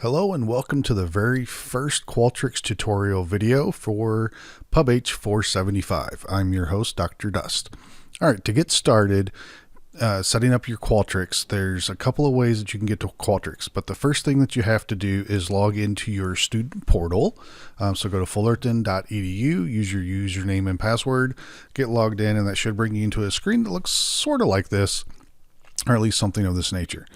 Hello and welcome to the very first Qualtrics tutorial video for PubH 475. I'm your host, Dr. Dust. All right, to get started setting up your Qualtrics, there's a couple of ways that you can get to Qualtrics, but the first thing that you have to do is log into your student portal. So go to fullerton.edu, use your username and password, get logged in, and that should bring you into a screen that looks sort of like this, or at least something of this nature.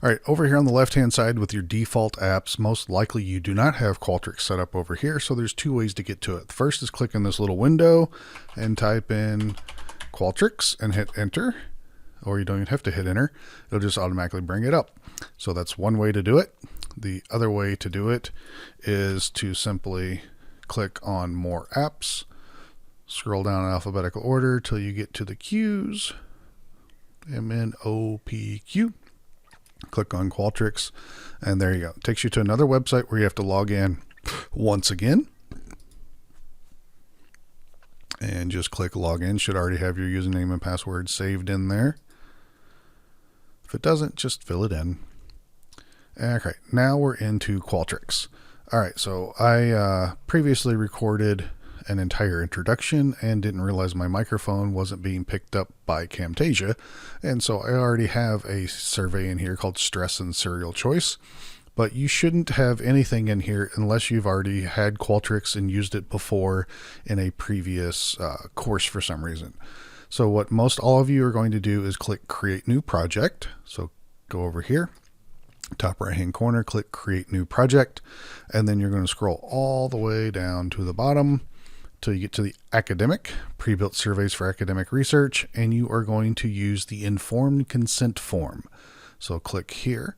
All right, over here on the left-hand side with your default apps, most likely you do not have Qualtrics set up over here, so there's two ways to get to it. The first is click in this little window and type in Qualtrics and hit enter, or you don't even have to hit enter. It'll just automatically bring it up. So that's one way to do it. The other way to do it is to simply click on more apps, scroll down in alphabetical order till you get to the Q's, MNOPQ. Click on Qualtrics, and there you go. It takes you to another website where you have to log in once again. And just click login. Should already have your username and password saved in there. If it doesn't, just fill it in. Okay, now we're into Qualtrics. All right, so I previously recorded an entire introduction and didn't realize my microphone wasn't being picked up by Camtasia, and so I already have a survey in here called Stress and Serial Choice, but you shouldn't have anything in here unless you've already had Qualtrics and used it before in a previous course for some reason. So what most all of you are going to do is click Create New Project. So go over here, top right hand corner, click Create New Project, and then you're going to scroll all the way down to the bottom till you get to the academic, pre-built surveys for academic research, and you are going to use the informed consent form. So click here,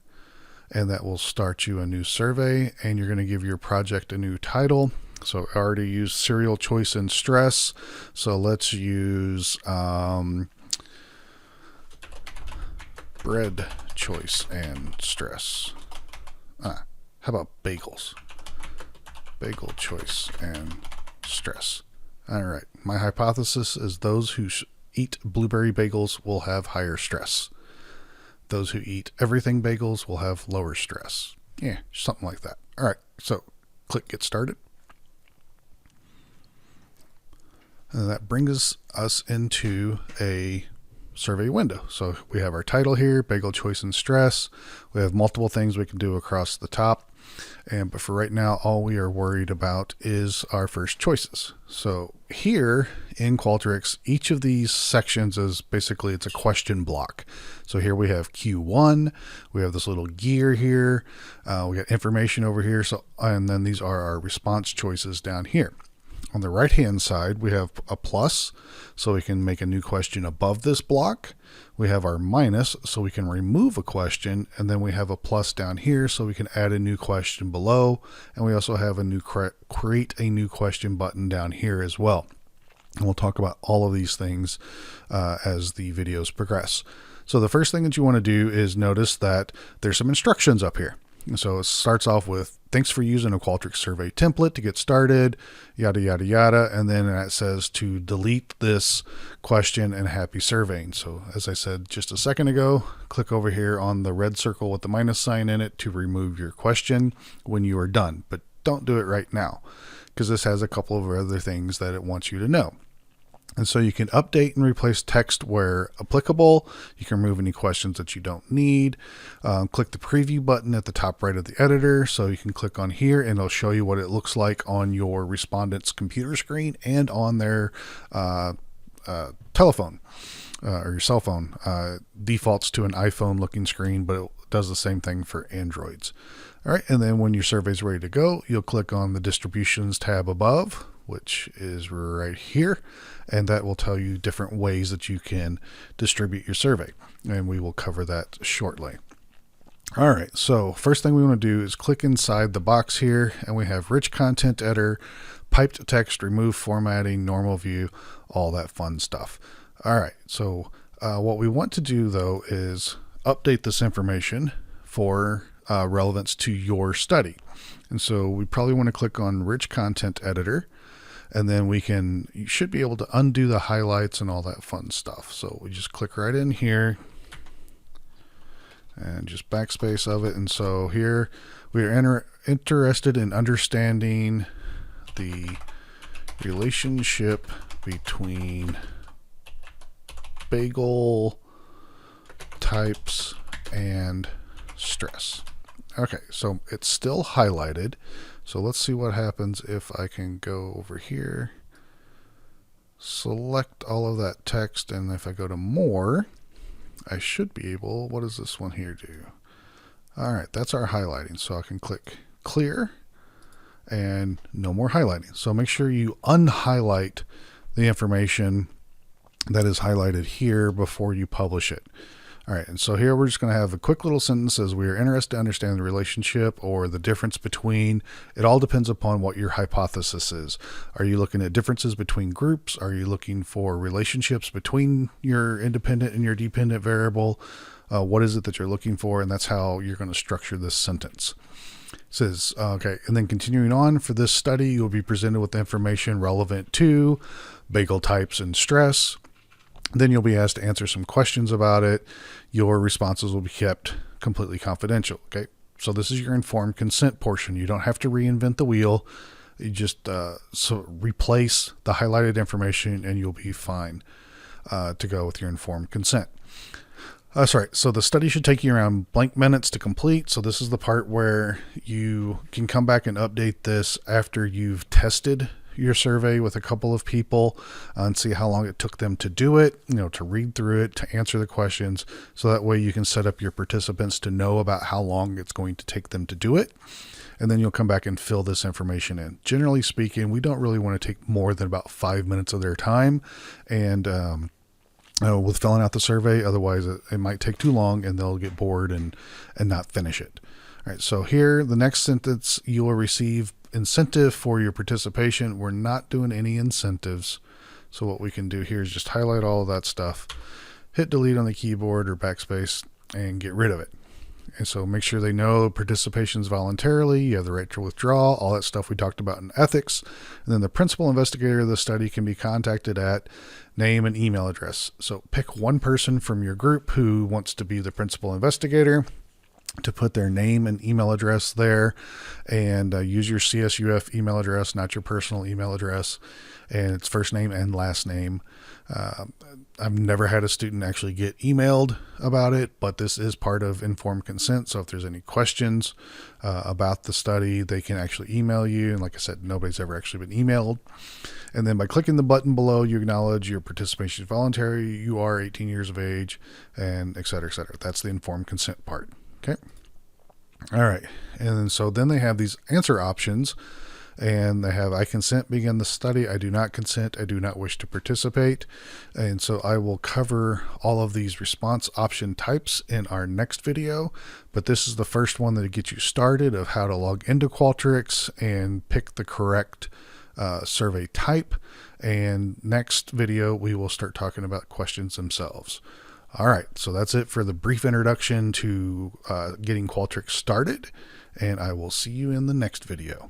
and that will start you a new survey, and you're going to give your project a new title. So I already used serial choice and stress, so let's use bread choice and stress. How about bagels? Bagel choice and stress. All right, my hypothesis is those who eat blueberry bagels will have higher stress. Those who eat everything bagels will have lower stress. Yeah, something like that. All right, so click get started. And that brings us into a survey window. So we have our title here, bagel choice and stress. We have multiple things we can do across the top. But for right now, all we are worried about is our first choices. So here in Qualtrics, each of these sections is basically, it's a question block. So here we have Q1, we have this little gear here, we got information over here. So, and then these are our response choices down here. On the right hand side, we have a plus, so we can make a new question above this block. We have our minus, so we can remove a question, and then we have a plus down here, so we can add a new question below. And we also have a new create a new question button down here as well. And we'll talk about all of these things as the videos progress. So the first thing that you want to do is notice that there's some instructions up here. So it starts off with, thanks for using a Qualtrics survey template to get started, yada, yada, yada. And then it says to delete this question and happy surveying. So as I said just a second ago, click over here on the red circle with the minus sign in it to remove your question when you are done. But don't do it right now, because this has a couple of other things that it wants you to know. And so you can update and replace text where applicable. You can remove any questions that you don't need. Click the preview button at the top right of the editor. So you can click on here and it'll show you what it looks like on your respondent's computer screen and on their telephone or your cell phone. Defaults to an iPhone looking screen, but it does the same thing for Androids. All right, and then when your survey is ready to go, you'll click on the distributions tab above, which is right here, and that will tell you different ways that you can distribute your survey, and we will cover that shortly. All right, so first thing we want to do is click inside the box here, and we have rich content editor, piped text, remove formatting, normal view, all that fun stuff. All right, so what we want to do though is update this information for relevance to your study. And so we probably want to click on rich content editor, and then you should be able to undo the highlights and all that fun stuff. So we just click right in here and just backspace of it. And so here We are interested in understanding the relationship between bagel types and stress. Okay, so it's still highlighted. So let's see what happens if I can go over here, select all of that text, and if I go to more, I should be able, what does this one here do? All right, that's our highlighting. So I can click clear and no more highlighting. So make sure you unhighlight the information that is highlighted here before you publish it. All right, and so here we're just going to have a quick little sentence as we are interested to understand the relationship or the difference between. It all depends upon what your hypothesis is. Are you looking at differences between groups? Are you looking for relationships between your independent and your dependent variable? What is it that you're looking for? And that's how you're going to structure this sentence. It says, okay, and then continuing on, for this study, you'll be presented with information relevant to bagel types and stress. Then you'll be asked to answer some questions about it. Your responses will be kept completely confidential. Okay, so this is your informed consent portion. You don't have to reinvent the wheel. You just so replace the highlighted information and you'll be fine to go with your informed consent. Sorry, so the study should take you around blank minutes to complete. So this is the part where you can come back and update this after you've tested your survey with a couple of people and see how long it took them to do it, to read through it, to answer the questions. So that way you can set up your participants to know about how long it's going to take them to do it. And then you'll come back and fill this information in. Generally speaking, we don't really want to take more than about 5 minutes of their time. And, with filling out the survey, otherwise it might take too long and they'll get bored and not finish it. All right, so here, the next sentence, you will receive incentive for your participation. We're not doing any incentives. So what we can do here is just highlight all of that stuff, hit delete on the keyboard or backspace and get rid of it. And so make sure they know participation is voluntarily, you have the right to withdraw, all that stuff we talked about in ethics. And then the principal investigator of the study can be contacted at name and email address. So pick one person from your group who wants to be the principal investigator, to put their name and email address there, and use your CSUF email address, not your personal email address, and it's first name and last name. I've never had a student actually get emailed about it, but this is part of informed consent. So if there's any questions about the study, they can actually email you. And like I said, nobody's ever actually been emailed. And then by clicking the button below, you acknowledge your participation is voluntary, you are 18 years of age, and et cetera, et cetera. That's the informed consent part. Okay. All right. And then they have these answer options, and they have, I consent, begin the study. I do not consent. I do not wish to participate. And so I will cover all of these response option types in our next video, but this is the first one that gets you started of how to log into Qualtrics and pick the correct survey type. And next video, we will start talking about questions themselves. All right, so that's it for the brief introduction to getting Qualtrics started, and I will see you in the next video.